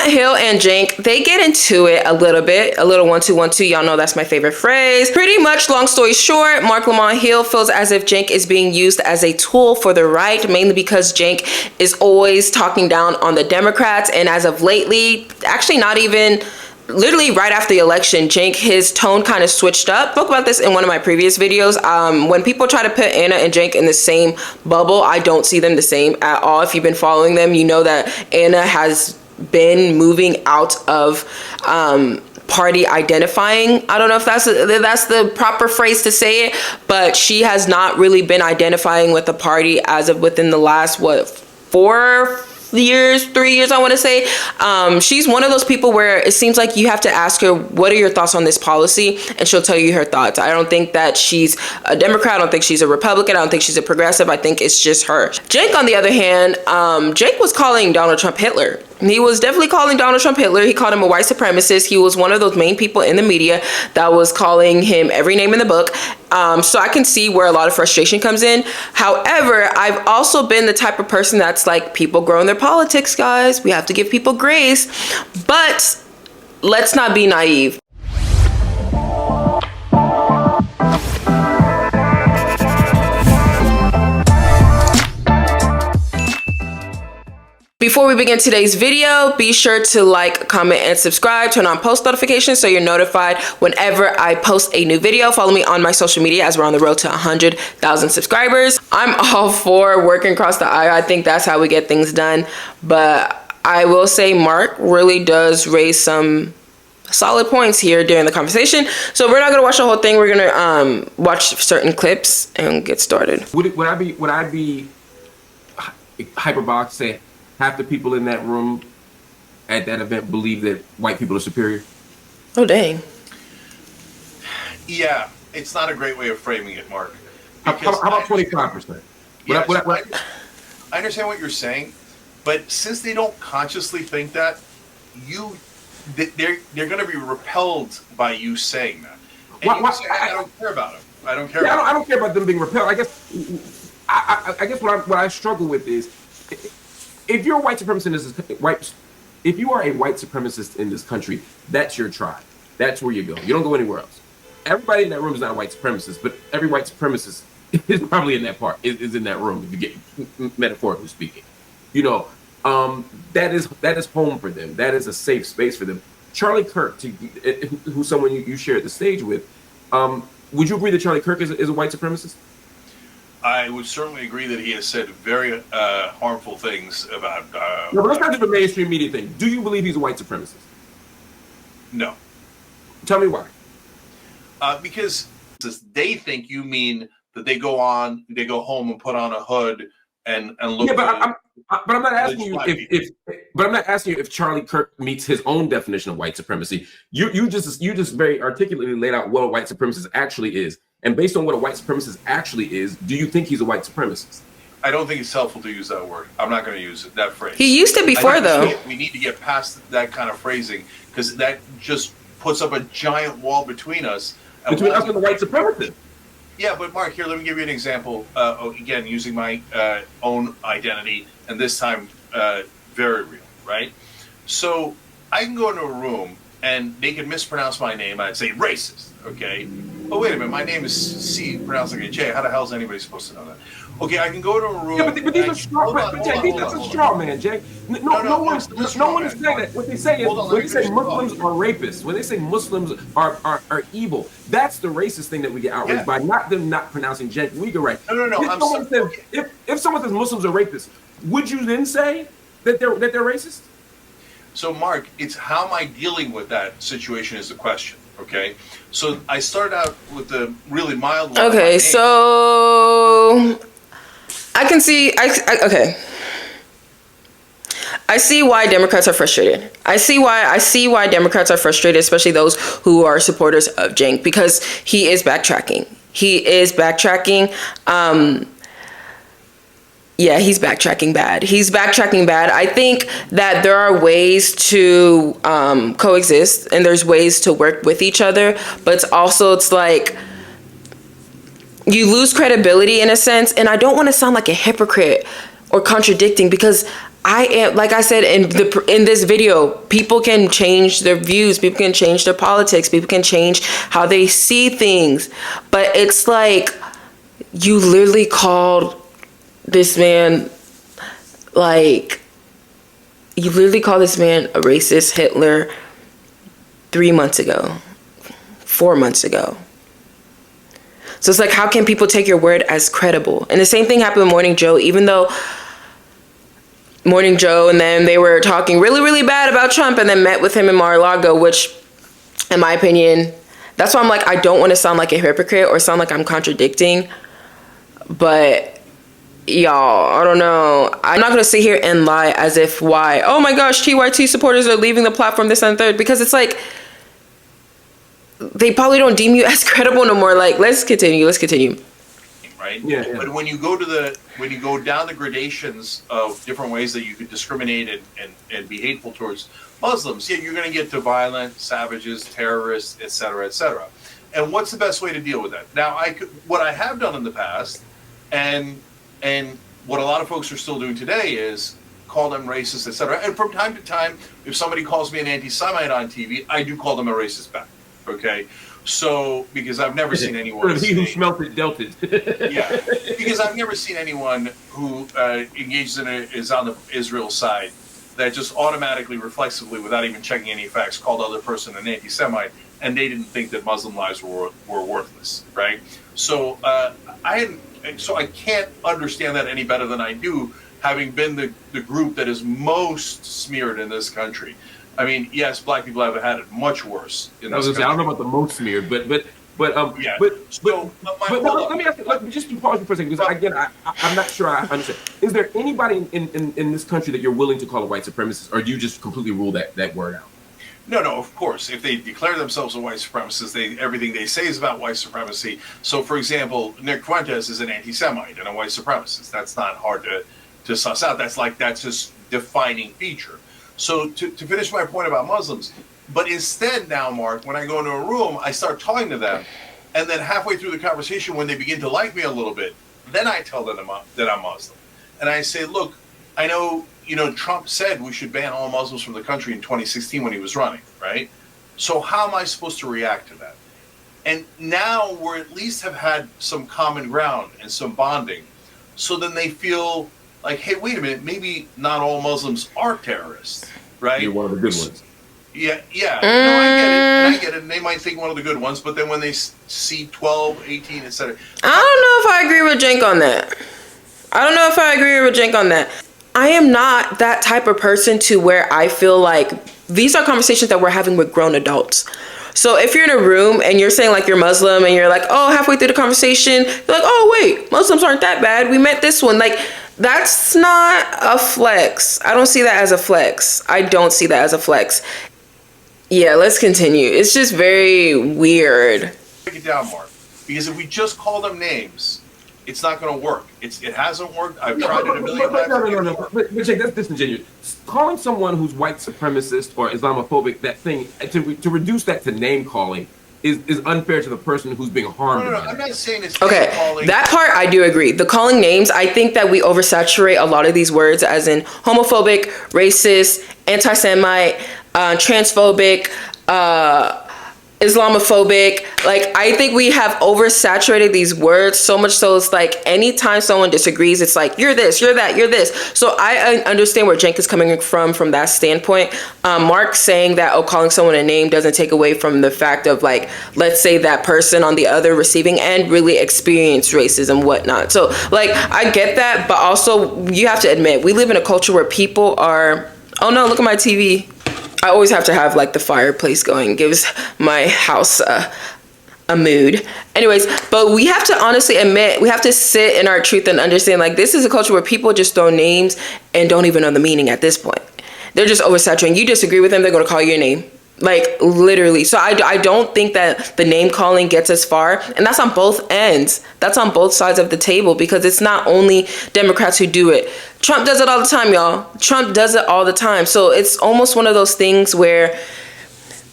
Hill and Cenk, they get into it a little bit, a little 1-2-1-2. Y'all know that's my favorite phrase. Pretty much, long story short, Lamont Hill feels as if Cenk is being used as a tool for the right, mainly because Cenk is always talking down on the Democrats. And as of lately, actually not even literally right after the election, Cenk, his tone kind of switched up. Spoke about this in one of my previous videos. When people try to put Anna and Cenk in the same bubble, I don't see them the same at all. If you've been following them, you know that Anna has been moving out of party identifying. I don't know if that's the proper phrase to say it, but she has not really been identifying with the party as of within the last 3 years, I want to say. She's one of those people where it seems like you have to ask her, what are your thoughts on this policy? And she'll tell you her thoughts. I don't think that she's a Democrat. I don't think she's a Republican. I don't think she's a progressive. I think it's just her. Cenk, on the other hand, Cenk was calling Donald Trump Hitler. He was definitely calling Donald Trump Hitler. He called him a white supremacist. He was one of those main people in the media that was calling him every name in the book. So I can see where a lot of frustration comes in. However, I've also been the type of person that's like, people grow in their politics, guys. We have to give people grace. But let's not be naive. Before we begin today's video, be sure to like, comment, and subscribe. Turn on post notifications so you're notified whenever I post a new video. Follow me on my social media as we're on the road to 100,000 subscribers. I'm all for working across the aisle. I think that's how we get things done. But I will say Marc really does raise some solid points here during the conversation. So we're not going to watch the whole thing. We're going to watch certain clips and get started. Would I be hyperbolic to say half the people in that room at that event believe that white people are superior? Oh, dang. Yeah, it's not a great way of framing it, Marc. How about 25%? Yeah, I understand what you're saying, but since they don't consciously think that, they're going to be repelled by you saying that. And I don't care about them. I don't care. I don't care about them being repelled. I guess what I struggle with is, if you're a white supremacist if you are a white supremacist in this country, that's your tribe. That's where you go. You don't go anywhere else. Everybody in that room is not a white supremacist, but every white supremacist is probably in that part, is in that room, if you get metaphorically speaking. You know, that is home for them. That is a safe space for them. Charlie Kirk, who's someone you shared the stage with, would you agree that Charlie Kirk is a white supremacist? I would certainly agree that he has said very harmful things about... no, but let's not do the mainstream media thing. Do you believe he's a white supremacist? No. Tell me why. Because they think you mean that they go home and put on a hood and look... Yeah, but I'm not asking you if Charlie Kirk meets his own definition of white supremacy. You just very articulately laid out what a white supremacist actually is. And based on what a white supremacist actually is, do you think he's a white supremacist? I don't think it's helpful to use that word. I'm not going to use that phrase. He used it before, though. We need to get past that kind of phrasing, because that just puts up a giant wall between us. Between us and the white supremacist. Yeah, but Marc, here, let me give you an example. Again, using my own identity, and this time very real, right? So I can go into a room, and they can mispronounce my name. I'd say racist, okay? Oh, wait a minute, my name is C, pronounced like a J. How the hell is anybody supposed to know that? Okay, I can go to a room... Yeah, but these are straw, that's a straw man, Jay. No one is saying that. What they say is, when they say Muslims are rapists, when they say Muslims are evil, that's the racist thing that we get outraged by, not them not pronouncing Cenk Uyghur right. No. If someone says Muslims are rapists, would you then say that they're racist? So, Marc, it's how am I dealing with that situation is the question. Okay, so I started out with the really mild one. Okay, so I can see. Okay, I see why Democrats are frustrated. I see why Democrats are frustrated, especially those who are supporters of Cenk, because he is backtracking. Yeah, he's backtracking bad. I think that there are ways to coexist, and there's ways to work with each other, but it's like you lose credibility in a sense. And I don't want to sound like a hypocrite or contradicting, because I am, like I said in this video, people can change their views, people can change their politics, people can change how they see things, but it's like you literally called this man a racist Hitler 3 months ago, 4 months ago. So it's like, how can people take your word as credible? And the same thing happened with Morning Joe, even though Morning Joe and then they were talking really, really bad about Trump and then met with him in Mar-a-Lago, which, in my opinion, that's why I'm like, I don't want to sound like a hypocrite or sound like I'm contradicting. But y'all, I don't know. I'm not going to sit here and lie as if why. Oh my gosh, TYT supporters are leaving the platform, this and third. Because it's like, they probably don't deem you as credible no more. Like, let's continue. Right? Yeah. But when you go down the gradations of different ways that you could discriminate and be hateful towards Muslims, yeah, you're going to get to violent, savages, terrorists, etc., etc. And what's the best way to deal with that? Now, what I have done in the past, and what a lot of folks are still doing today, is call them racist, etc. And from time to time, if somebody calls me an anti-Semite on TV, I do call them a racist back. Okay, so because I've never seen anyone. He who smelt it dealt it. Yeah, because I've never seen anyone who engages is on the Israel side that just automatically, reflexively, without even checking any facts, called the other person an anti-Semite, and they didn't think that Muslim lives were worthless, right? So I can't understand that any better than I do, having been the group that is most smeared in this country. I mean, yes, black people have had it much worse in this country. I don't know about the most smeared, but Yeah. but But let me ask you, just pause for a second, because again, I'm not sure I understand. Is there anybody in this country that you're willing to call a white supremacist, or do you just completely rule that word out? No, of course. If they declare themselves a white supremacist, everything they say is about white supremacy. So, for example, Nick Fuentes is an anti-Semite and a white supremacist. That's not hard to suss out. That's his defining feature. So, to finish my point about Muslims, but instead now, Mark, when I go into a room, I start talking to them, and then halfway through the conversation, when they begin to like me a little bit, then I tell them that I'm Muslim. And I say, look, I know, Trump said we should ban all Muslims from the country in 2016 when he was running, right? So how am I supposed to react to that? And now we at least have had some common ground and some bonding. So then they feel like, hey, wait a minute, maybe not all Muslims are terrorists, right? You're one of the good ones. Yeah. No, I get it. And they might think one of the good ones, but then when they see 12, 18, etc. I don't know if I agree with Cenk on that. I am not that type of person to where I feel like these are conversations that we're having with grown adults. So if you're in a room and you're saying like you're Muslim and you're like, oh, halfway through the conversation, you're like, oh, wait, Muslims aren't that bad. We met this one. Like, that's not a flex. I don't see that as a flex. Yeah, let's continue. It's just very weird. Break it down, Mark. Because if we just call them names, it's not going to work. It hasn't worked. I've tried it a million times. No. But Jake, that's disingenuous. Calling someone who's white supremacist or Islamophobic, that thing, to reduce that to name calling is unfair to the person who's being harmed. No, I'm not saying it's okay. Calling. That part I do agree. The calling names, I think that we oversaturate a lot of these words as in homophobic, racist, anti-Semite, transphobic, Islamophobic. Like, I think we have oversaturated these words so much so it's like anytime someone disagrees, it's like, you're this, you're that, you're this. So I understand where Cenk is coming from that standpoint. Mark saying that, calling someone a name doesn't take away from the fact of, like, let's say that person on the other receiving end really experienced racism, whatnot. So, like, I get that, but also you have to admit, we live in a culture where people are, oh no, look at my TV. I always have to have like the fireplace going. It gives my house a mood. Anyways, but we have to honestly admit, we have to sit in our truth and understand, like, this is a culture where people just throw names and don't even know the meaning at this point. They're just oversaturating. You disagree with them, they're going to call you a name. Like, literally. So I don't think that the name calling gets as far. And that's on both ends. That's on both sides of the table, because it's not only Democrats who do it. Trump does it all the time, y'all. Trump does it all the time. So it's almost one of those things where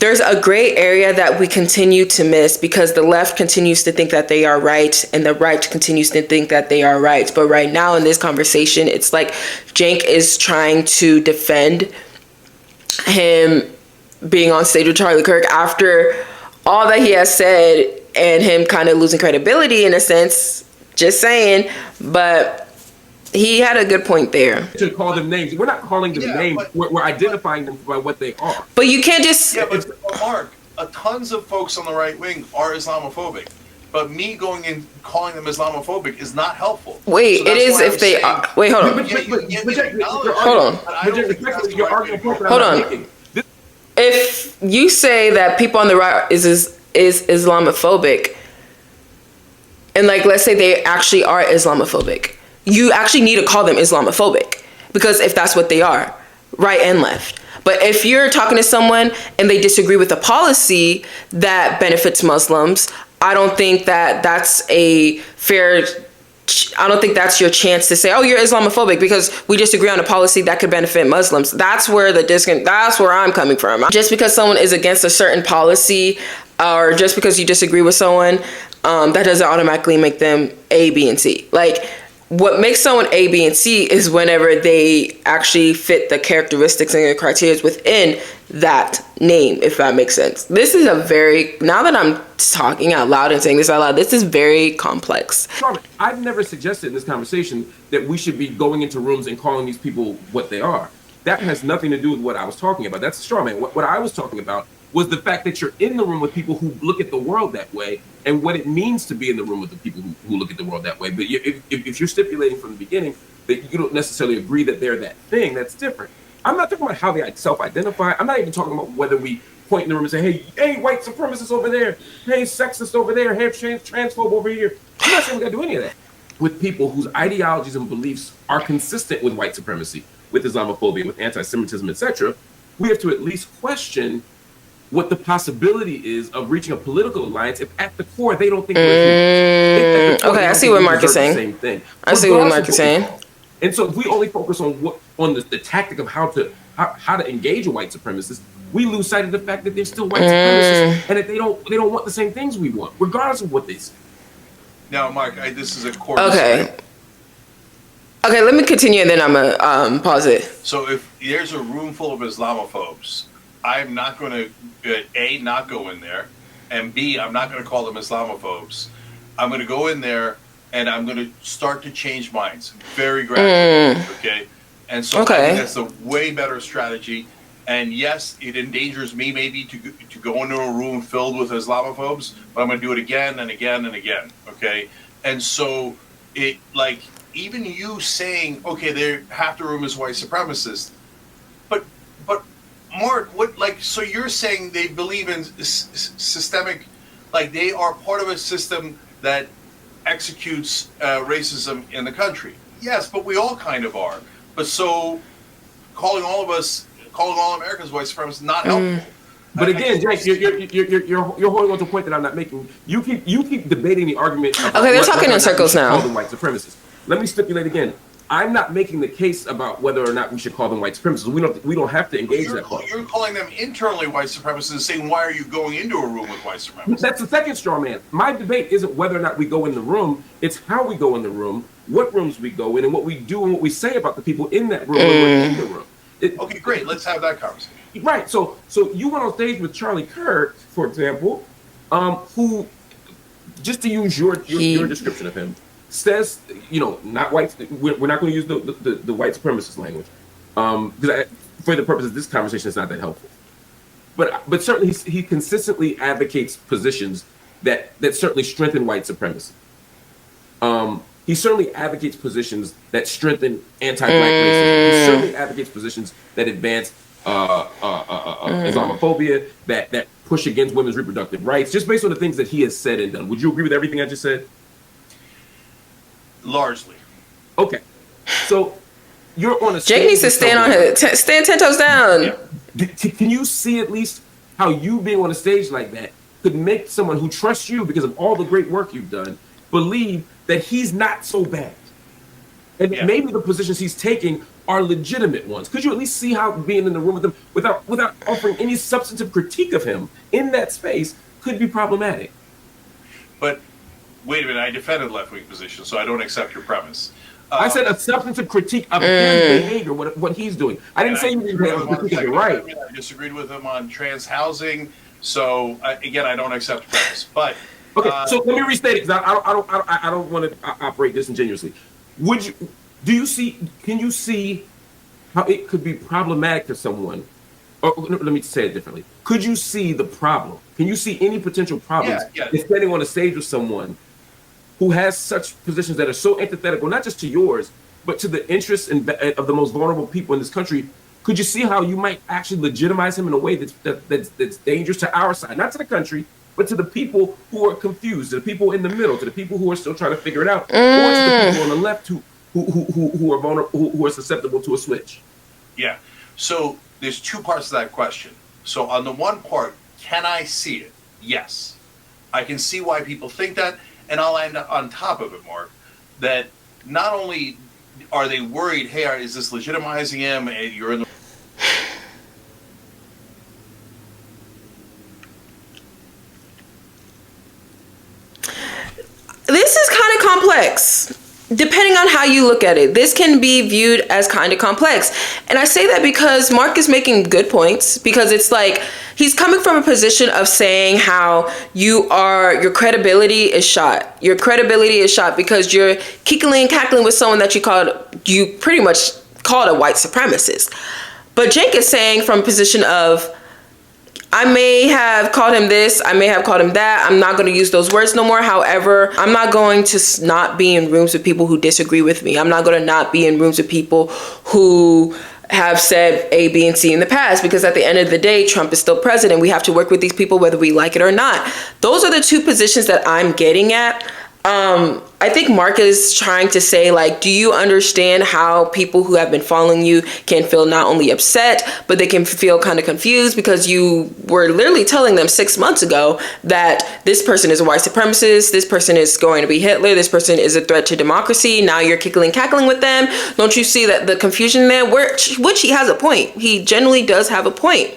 there's a gray area that we continue to miss because the left continues to think that they are right and the right continues to think that they are right. But right now in this conversation, it's like Cenk is trying to defend him being on stage with Charlie Kirk after all that he has said and him kind of losing credibility in a sense. Just saying. But he had a good point there. To call them names. We're not calling them names. We're identifying them by what they are. But you can't just... Yeah, but Mark, tons of folks on the right wing are Islamophobic. But me going and calling them Islamophobic is not helpful. Wait, so it is if they are... Wait, hold on. Hold on. Hold on. If you say that people on the right is Islamophobic, and like let's say they actually are Islamophobic, you actually need to call them Islamophobic because if that's what they are, right and left. But if you're talking to someone and they disagree with a policy that benefits Muslims, I don't think that that's a fair... I don't think that's your chance to say, oh, you're Islamophobic because we disagree on a policy that could benefit Muslims. That's where that's where I'm coming from. Just because someone is against a certain policy or just because you disagree with someone, that doesn't automatically make them A, B, and C. Like, what makes someone A, B, and C is whenever they actually fit the characteristics and the criteria within that name, if that makes sense. This is now that I'm talking out loud and saying this out loud, this is very complex. I've never suggested in this conversation that we should be going into rooms and calling these people what they are. That has nothing to do with what I was talking about. That's a straw man. What I was talking about was the fact that you're in the room with people who look at the world that way and what it means to be in the room with the people who look at the world that way. But if you're stipulating from the beginning that you don't necessarily agree that they're that thing, that's different. I'm not talking about how they self-identify. I'm not even talking about whether we point in the room and say, hey, white supremacist over there. Hey, sexist over there. Hey, transphobe over here. I'm not saying we got to do any of that. With people whose ideologies and beliefs are consistent with white supremacy, with Islamophobia, with anti-Semitism, etc., we have to at least question what the possibility is of reaching a political alliance if at the core they don't think we're okay, I see what Marc is saying. Same thing. I see what Marc is saying. And so if we only focus on the tactic of how to engage a white supremacist, we lose sight of the fact that they're still white supremacists and that they don't want the same things we want, regardless of what they say. Now, Marc, this is a core. Okay, let me continue and then I'm gonna pause it. So if there's a room full of Islamophobes, I'm not going to, A, not go in there, and B, I'm not going to call them Islamophobes. I'm going to go in there, and I'm going to start to change minds very gradually, okay? And so I think that's a way better strategy. And yes, it endangers me maybe to go into a room filled with Islamophobes, but I'm going to do it again and again and again, okay? And so it, like, even you saying, okay, half the room is white supremacists, but Marc, so you're saying they believe in systemic, like they are part of a system that executes racism in the country. Yes, but we all kind of are. But so calling all Americans white supremacists not helpful. But again, Jake, you're holding on to a point that I'm not making. You keep debating the argument. Okay, they're talking in circles now. Call them white supremacists. Let me stipulate again. I'm not making the case about whether or not we should call them white supremacists. We don't have to engage that part. You're calling them internally white supremacists and saying, why are you going into a room with white supremacists? That's the second straw man. My debate isn't whether or not we go in the room. It's how we go in the room, what rooms we go in, and what we do and what we say about the people in that room when we're in the room. Okay, great. Let's have that conversation. Right. So you went on stage with Charlie Kirk, for example, who, just to use your description of him, says, not white. We're not going to use the white supremacist language, because for the purpose of this conversation, it's not that helpful. But certainly he consistently advocates positions that certainly strengthen white supremacy. He certainly advocates positions that strengthen anti-black racism. He certainly advocates positions that advance Islamophobia, that push against women's reproductive rights, just based on the things that he has said and done. Would you agree with everything I just said? Largely. Okay. So you're on a stage. Jake needs to stand 10 toes down. Yeah. Can you see at least how you being on a stage like that could make someone who trusts you because of all the great work you've done believe that he's not so bad? And maybe the positions he's taking are legitimate ones? Could you at least see how being in the room with him without offering any substantive critique of him in that space could be problematic? But wait a minute, I defended left-wing positions, so I don't accept your premise. I said a substantive critique of his behavior, what he's doing. I didn't say you didn't have a critique of it, right. I disagreed with him on trans housing, so again, I don't accept the premise. But okay, so let me restate it because I don't want to operate disingenuously. Can you see how it could be problematic to someone? Or let me say it differently. Could you see the problem? Can you see any potential problems in standing on a stage with someone who has such positions that are so antithetical, not just to yours, but to the interests of the most vulnerable people in this country? Could you see how you might actually legitimize him in a way that's dangerous to our side, not to the country, but to the people who are confused, to the people in the middle, to the people who are still trying to figure it out, or to the people on the left who are vulnerable, who are susceptible to a switch? Yeah. So there's two parts to that question. So on the one part, can I see it? Yes. I can see why people think that, and I'll end on top of it, Mark, that not only are they worried, hey, is this legitimizing him? You're in the This is kind of complex. Depending on how you look at it, this can be viewed as kind of complex. And I say that because Mark is making good points, because it's like he's coming from a position of saying how your credibility is shot. Your credibility is shot because you're kickling and cackling with someone that you pretty much called a white supremacist. But Cenk is saying from a position of, I may have called him this, I may have called him that. I'm not going to use those words no more. However, I'm not going to not be in rooms with people who disagree with me. I'm not going to not be in rooms with people who have said A, B, and C in the past, because at the end of the day, Trump is still president. We have to work with these people whether we like it or not. Those are the two positions that I'm getting at. I think Mark is trying to say, like, do you understand how people who have been following you can feel not only upset, but they can feel kind of confused because you were literally telling them 6 months ago that this person is a white supremacist, this person is going to be Hitler, this person is a threat to democracy. Now you're kickling cackling with them. Don't you see that the confusion there? Which he has a point. He generally does have a point.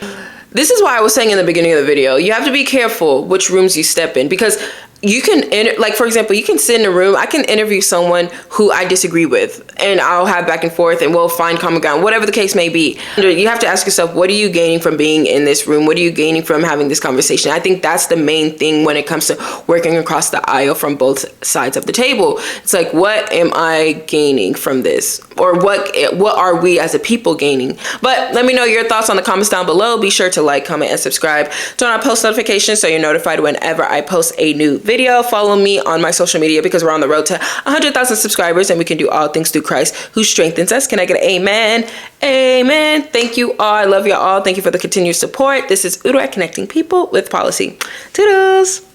This is why I was saying in the beginning of the video, you have to be careful which rooms you step in, because you can, like, for example, you can sit in a room, I can interview someone who I disagree with, and I'll have back and forth, and we'll find common ground, whatever the case may be. You have to ask yourself, what are you gaining from being in this room? What are you gaining from having this conversation? I think that's the main thing when it comes to working across the aisle from both sides of the table. It's like, what am I gaining from this? Or what are we as a people gaining? But let me know your thoughts on the comments down below. Be sure to like, comment, and subscribe. Turn on post notifications so you're notified whenever I post a new video. Follow me on my social media because we're on the road to 100,000 subscribers and we can do all things through Christ who strengthens us. Can I get an amen? Amen. Thank you all. I love you all. Thank you for the continued support. This is Uduak, connecting people with policy. Toodles.